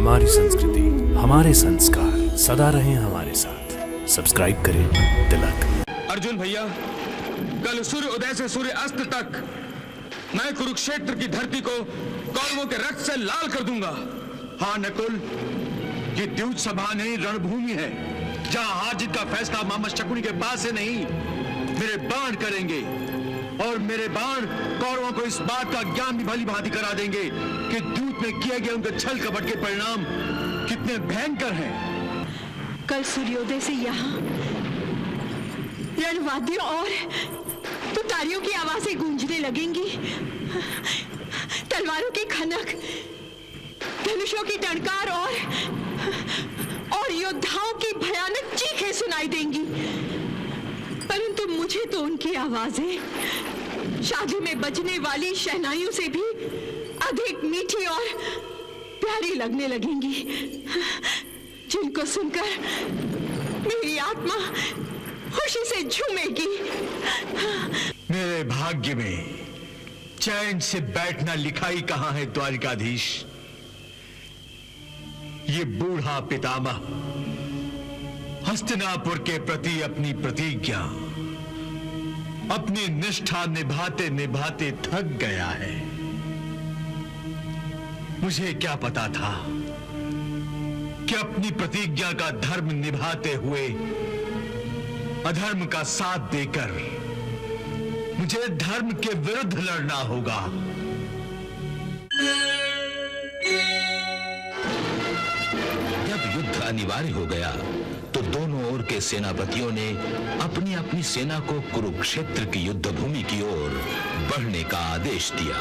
हमारी संस्कृति, हमारे संस्कार सदा रहें हमारे साथ। सब्सक्राइब करें तिलक। अर्जुन भैया, कल सूर्य उदय से सूर्य अस्त तक मैं कुरुक्षेत्र की धरती को कौरवों के रक्त से लाल कर दूंगा। हाँ नकुल, ये द्यूत सभा नहीं रणभूमि है, जहां हार जीत का फैसला मामा शकुनी के पास से नहीं, मेरे बाण करेंगे। और मेरे बाण कौरवों को इस बात का ज्ञान भी भली भांति करा देंगे कि द्यूत में किए गए उनके छल कपट के परिणाम कितने भयंकर हैं। कल सूर्योदय से यहाँ रणवाद्यों और तुतारियों की आवाजें गूंजने लगेंगी, तलवारों की खनक, धनुषों की टंकार और योद्धाओं की भयानक चीखें सुनाई देंगी। परंतु मुझे तो उनकी आवाजें शादी में बजने वाली शहनाइयों से भी अधिक मीठी और प्यारी लगने लगेंगी, जिनको सुनकर मेरी आत्मा खुशी से झूमेगी। मेरे भाग्य में चैन से बैठना लिखा ही कहां है द्वारिकाधीश। ये बूढ़ा पितामह हस्तिनापुर के प्रति अपनी प्रतिज्ञा, अपनी निष्ठा निभाते निभाते थक गया है। मुझे क्या पता था कि अपनी प्रतिज्ञा का धर्म निभाते हुए अधर्म का साथ देकर मुझे धर्म के विरुद्ध लड़ना होगा। जब युद्ध अनिवार्य हो गया तो दोनों ओर के सेनापतियों ने अपनी अपनी सेना को कुरुक्षेत्र की युद्ध भूमि की ओर बढ़ने का आदेश दिया।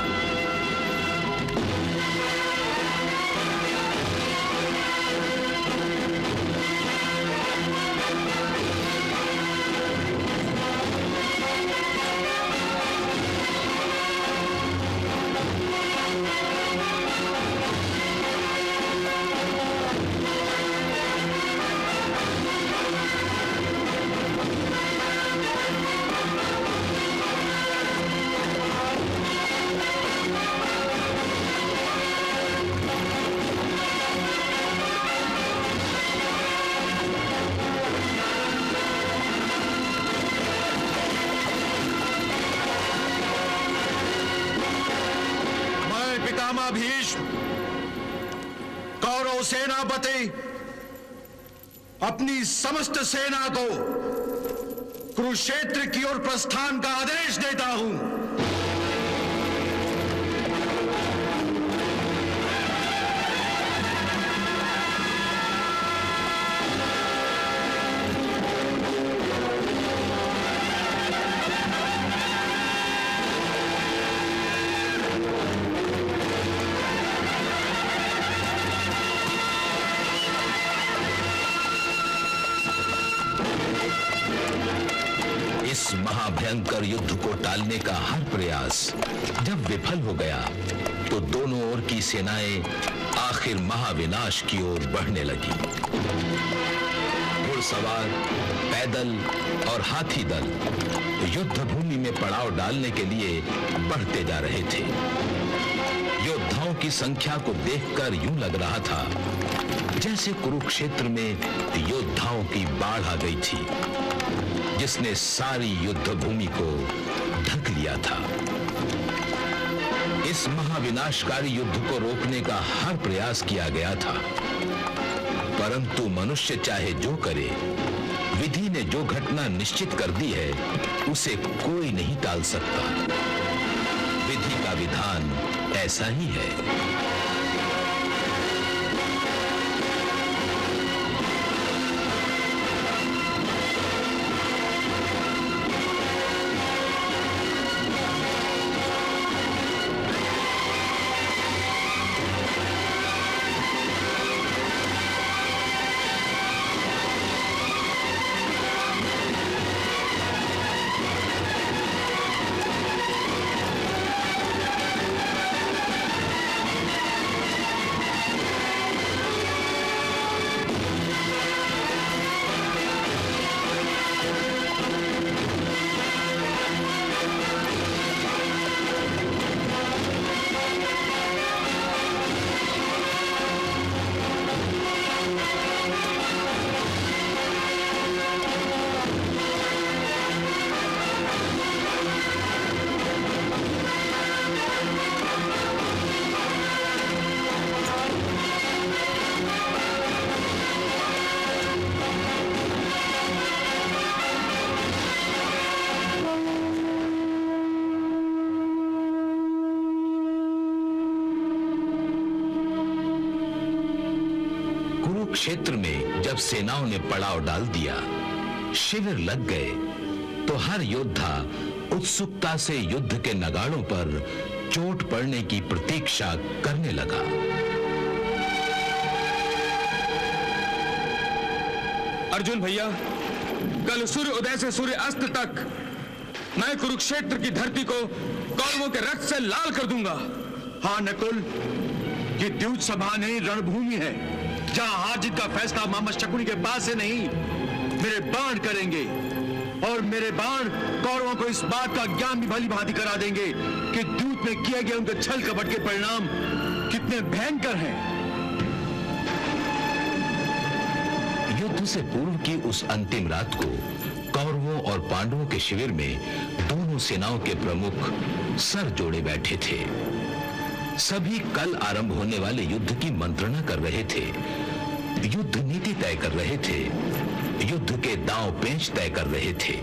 भीष्म, कौरव सेनापति, अपनी समस्त सेना को कुरुक्षेत्र की ओर प्रस्थान का आदेश देता हूं। इस महाभयंकर युद्ध को टालने का हर प्रयास जब विफल हो गया तो दोनों ओर की सेनाएं आखिर महाविनाश की ओर बढ़ने लगी। घुड़सवार, पैदल और हाथी दल युद्ध भूमि में पड़ाव डालने के लिए बढ़ते जा रहे थे। योद्धाओं की संख्या को देखकर यूं लग रहा था जैसे कुरुक्षेत्र में योद्धाओं की बाढ़ आ गई थी, जिसने सारी युद्ध भूमि को ढक लिया था। इस महाविनाशकारी युद्ध को रोकने का हर प्रयास किया गया था, परंतु मनुष्य चाहे जो करे, विधि ने जो घटना निश्चित कर दी है उसे कोई नहीं टाल सकता। विधि का विधान ऐसा ही है। कुरुक्षेत्र में जब सेनाओं ने पड़ाव डाल दिया, शिविर लग गए, तो हर योद्धा उत्सुकता से युद्ध के नगाड़ों पर चोट पड़ने की प्रतीक्षा करने लगा। अर्जुन भैया, कल सूर्य उदय से सूर्य अस्त तक मैं कुरुक्षेत्र की धरती को कौरवों के रक्त से लाल कर दूंगा। हाँ नकुल, ये द्यूत सभा नहीं रणभूमि है, जहां हार जीत का फैसला मामा शकुनी के पास से नहीं, मेरे बाण करेंगे। और मेरे बाण कौरवों को इस बात का ज्ञान भी भली भांति करा देंगे कि द्यूत में किए गए उनके छल कपट के परिणाम कितने भयंकर हैं। युद्ध से पूर्व की उस अंतिम रात को कौरवों और पांडवों के शिविर में दोनों सेनाओं के प्रमुख सर जोड़े बैठे थे। सभी कल आरंभ होने वाले युद्ध की मंत्रणा कर रहे थे, युद्ध नीति तय कर रहे थे, युद्ध के दांव पेंच तय कर रहे थे।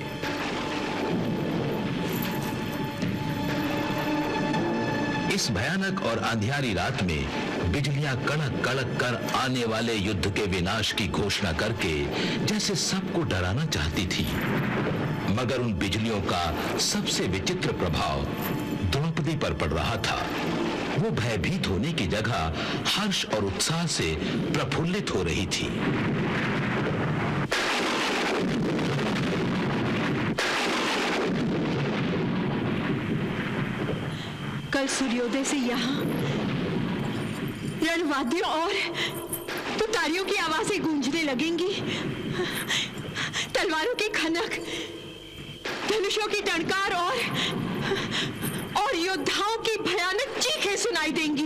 इस भयानक और अंधियारी रात में बिजलियां कड़क कड़क कर आने वाले युद्ध के विनाश की घोषणा करके जैसे सबको डराना चाहती थी, मगर उन बिजलियों का सबसे विचित्र प्रभाव द्रौपदी पर पड़ रहा था। वो भयभीत होने की जगह हर्ष और उत्साह से प्रफुल्लित हो रही थी। कल सूर्योदय से यहाँ रणवाद्यों और तुतारियों की आवाजें गूंजने लगेंगी, तलवारों की खनक, धनुषों की टंकार और योद्धाओं की भयानक चीखें सुनाई देंगी।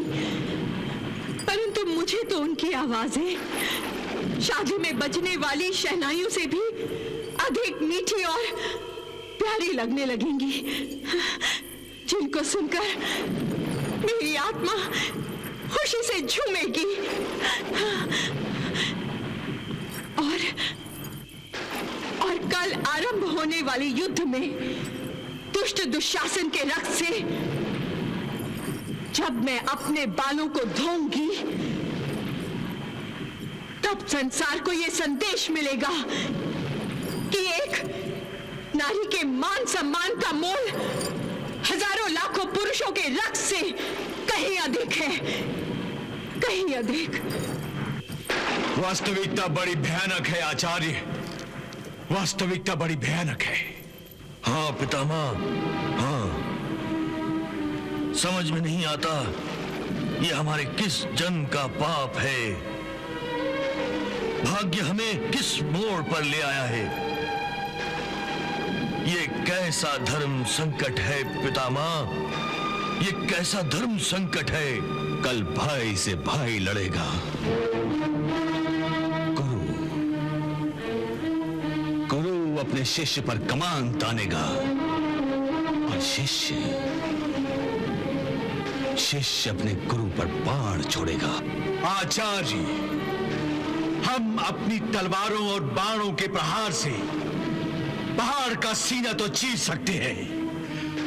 परंतु मुझे तो उनकी आवाजें शादी में बजने वाली शहनाइयों से भी अधिक मीठी और प्यारी लगने लगेंगी, जिनको सुनकर मेरी आत्मा खुशी से झूमेगी। और कल आरंभ होने वाले युद्ध में दुष्ट दुशासन के रक्त से जब मैं अपने बालों को धोऊंगी, तब संसार को यह संदेश मिलेगा कि एक नारी के मान सम्मान का मोल हजारों लाखों पुरुषों के रक्त से कहीं अधिक है, कहीं अधिक। वास्तविकता बड़ी भयानक है आचार्य, वास्तविकता बड़ी भयानक है। हाँ पितामह, हाँ, समझ में नहीं आता ये हमारे किस जन्म का पाप है। भाग्य हमें किस मोड़ पर ले आया है। ये कैसा धर्म संकट है पितामह, ये कैसा धर्म संकट है। कल भाई से भाई लड़ेगा, गुरु अपने शिष्य पर कमान तानेगा और शिष्य अपने गुरु पर बाण छोड़ेगा। आचार्य, हम अपनी तलवारों और बाणों के प्रहार से पहाड़ का सीना तो चीर सकते हैं,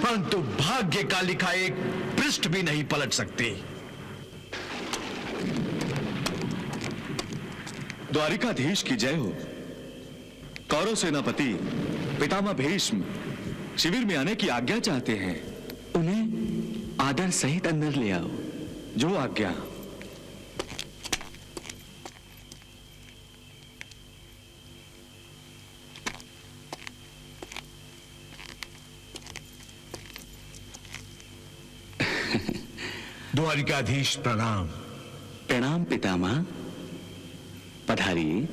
परंतु भाग्य का लिखा एक पृष्ठ भी नहीं पलट सकते। द्वारिकाधीश की जय हो। कौरव सेनापति पितामह भीष्म शिविर में आने की आज्ञा चाहते हैं। उन्हें आदर सहित अंदर ले आओ। जो आज्ञा। द्वारिकाधीश प्रणाम। प्रणाम पितामह, पधारिए,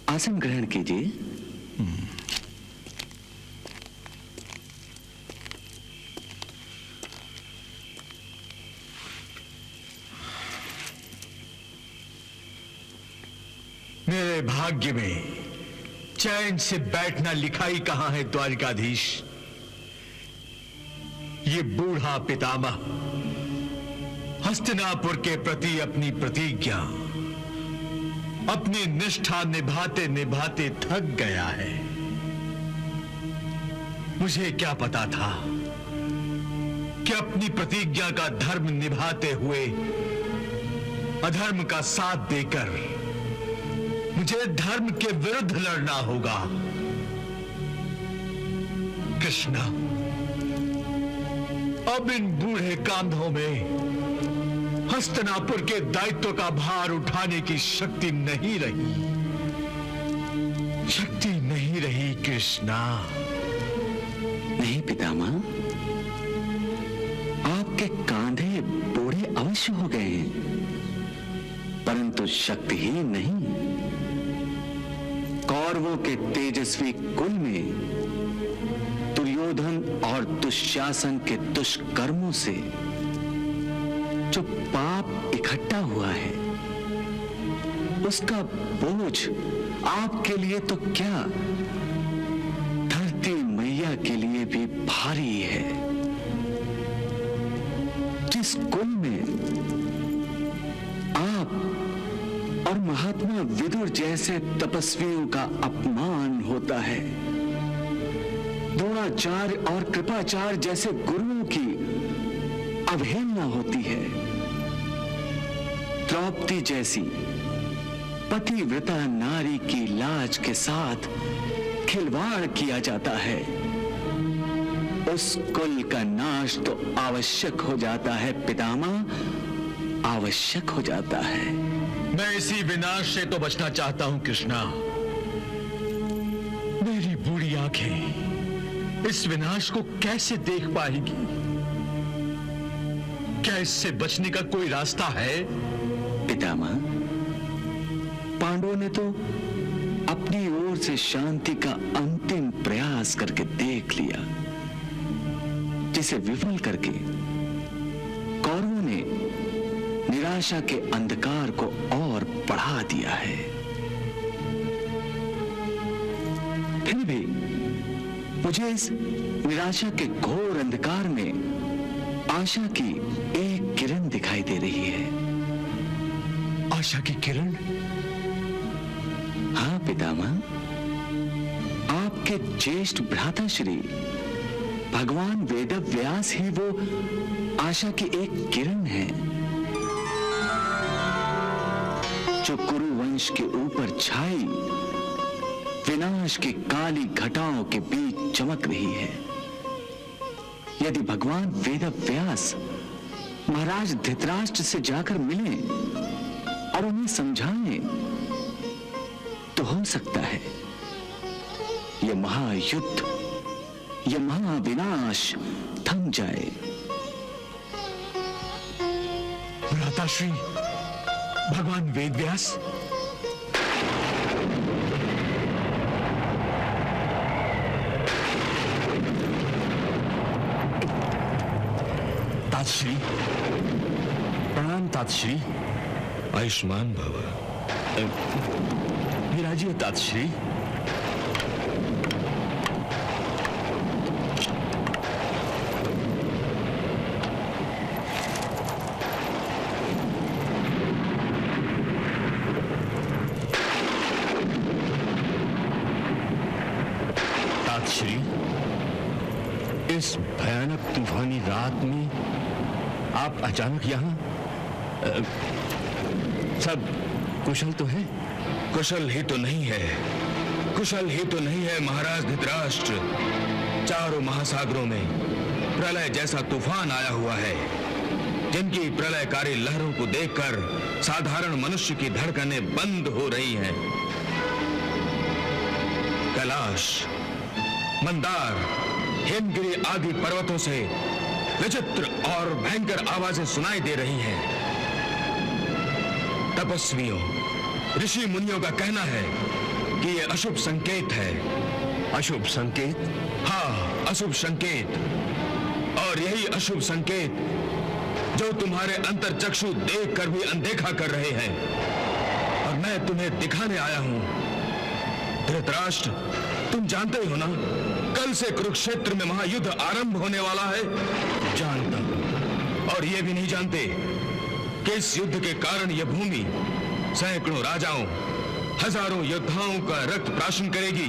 आसन ग्रहण कीजिए। मेरे भाग्य में चैन से बैठना लिखा ही कहां है द्वारिकाधीश। ये बूढ़ा पितामह हस्तिनापुर के प्रति अपनी प्रतिज्ञा, अपनी निष्ठा निभाते निभाते थक गया है। मुझे क्या पता था कि अपनी प्रतिज्ञा का धर्म निभाते हुए अधर्म का साथ देकर मुझे धर्म के विरुद्ध लड़ना होगा। कृष्णा, अब इन बूढ़े कांधों में हस्तिनापुर के दायित्व का भार उठाने की शक्ति नहीं रही, शक्ति नहीं रही कृष्णा। नहीं पितामह, आपके कांधे बूढ़े अवश्य हो गए हैं, परंतु शक्तिहीन नहीं। कौरवों के तेजस्वी कुल में दुर्योधन और दुशासन के दुष्कर्मों से जो पाप इकट्ठा हुआ है, उसका बोझ आपके लिए तो क्या, धरती मैया के लिए भी भारी है। जिस कुल में आप और महात्मा विदुर जैसे तपस्वियों का अपमान होता है, द्रोणाचार्य और कृपाचार्य जैसे गुरुओं की अवहेलना होती है, द्रौपदी जैसी पतिव्रता नारी की लाज के साथ खिलवाड़ किया जाता है, उस कुल का नाश तो आवश्यक हो जाता है पितामह, आवश्यक हो जाता है। मैं इसी विनाश से तो बचना चाहता हूं कृष्णा। मेरी बूढ़ी आंखें इस विनाश को कैसे देख पाएगी? क्या इससे बचने का कोई रास्ता है? पितामह, पांडवों ने तो अपनी ओर से शांति का अंतिम प्रयास करके देख लिया, जिसे विफल करके कौरवों ने निराशा के अंधकार को और बढ़ा दिया है। फिर भी मुझे इस निराशा के घोर अंधकार में आशा की एक किरण दिखाई दे रही है। आशा की किरण? हाँ पितामह, आपके ज्येष्ठ भ्राताश्री भगवान वेदव्यास ही वो आशा की एक किरण है, जो कुरु वंश के ऊपर छाई विनाश की काली घटाओं के बीच चमक रही है। यदि भगवान वेदव्यास महाराज धृतराष्ट्र से जाकर मिले और उन्हें समझाएं, तो हो सकता है यह महायुद्ध, यह महाविनाश थम जाए। भ्राताश्री भगवान वेदव्यास, तातश्री, प्रणाम तातश्री। आयुष्मान भव। विराजिए तातश्री। तातश्री, इस भयानक तूफानी रात में आप अचानक यहाँ? सब कुशल तो है? कुशल ही तो नहीं है, कुशल ही तो नहीं है महाराज धृतराष्ट्र। चारों महासागरों में प्रलय जैसा तूफान आया हुआ है, जिनकी प्रलयकारी लहरों को देखकर साधारण मनुष्य की धड़कनें बंद हो रही हैं। कैलाश, मंदार, हिमगिरी आदि पर्वतों से विचित्र और भयंकर आवाजें सुनाई दे रही हैं। तपस्वियों, ऋषि मुनियों का कहना है कि यह अशुभ संकेत है। अशुभ संकेत? हाँ, अशुभ संकेत। और यही अशुभ संकेत जो तुम्हारे अंतर्चक्षु देखकर भी अनदेखा कर रहे हैं, और मैं तुम्हें दिखाने आया हूं। धृतराष्ट्र, तुम जानते ही हो ना, कल से कुरुक्षेत्र में महायुद्ध आरंभ होने वाला है। जानता हूं, और ये भी नहीं जानते कि इस युद्ध के कारण यह भूमि सैकड़ों राजाओं, हजारों योद्धाओं का रक्त प्राशन करेगी।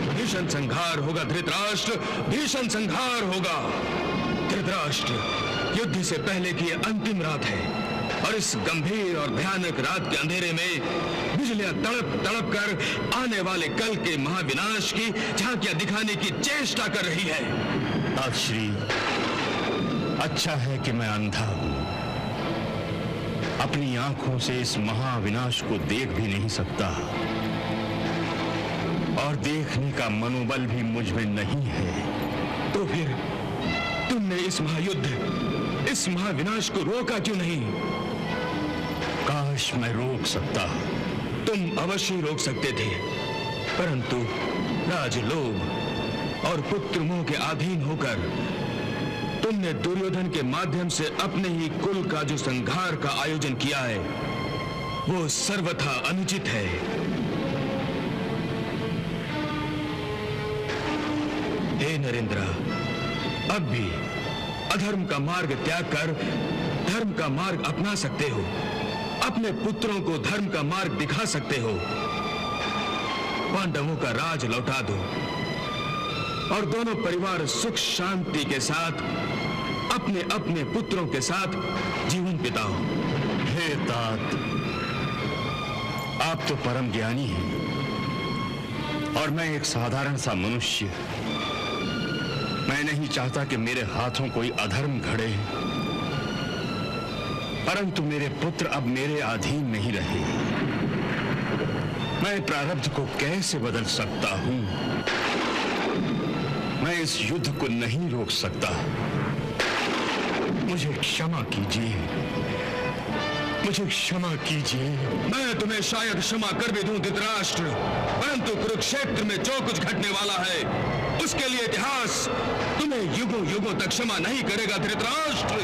भीषण संहार होगा धृतराष्ट्र, भीषण संहार होगा। धृतराष्ट्र, युद्ध से पहले की यह अंतिम रात है। और इस गंभीर और भयानक रात के अंधेरे में बिजलियां तड़प तड़प कर आने वाले कल के महाविनाश की झांकियां दिखाने की चेष्टा कर रही है। ताजश्री, अच्छा है कि मैं अंधा हूं, अपनी आंखों से इस महाविनाश को देख भी नहीं सकता और देखने का मनोबल भी मुझ में नहीं है। तो फिर तुमने इस महायुद्ध, इस महाविनाश को रोका क्यों नहीं? काश मैं रोक सकता। तुम अवश्य रोक सकते थे, परंतु राजलोभ और पुत्र मोह के अधीन होकर तुमने दुर्योधन के माध्यम से अपने ही कुल का जो संहार का आयोजन किया है, वो सर्वथा अनुचित है। हे नरेंद्र, अब भी अधर्म का मार्ग त्याग कर धर्म का मार्ग अपना सकते हो, अपने पुत्रों को धर्म का मार्ग दिखा सकते हो। पांडवों का राज लौटा दो और दोनों परिवार सुख शांति के साथ अपने अपने पुत्रों के साथ जीवन बिताओ। हे तात, आप तो परम ज्ञानी हैं और मैं एक साधारण सा मनुष्य। मैं नहीं चाहता कि मेरे हाथों कोई अधर्म घड़े, परंतु मेरे पुत्र अब मेरे अधीन नहीं रहे। मैं प्रारब्ध को कैसे बदल सकता हूं? मैं इस युद्ध को नहीं रोक सकता। मुझे क्षमा कीजिए, मुझे क्षमा कीजिए। मैं तुम्हें शायद क्षमा कर भी दूं धृतराष्ट्र, परंतु कुरुक्षेत्र में जो कुछ घटने वाला है उसके लिए इतिहास तुम्हें युगों युगों तक क्षमा नहीं करेगा धृतराष्ट्र।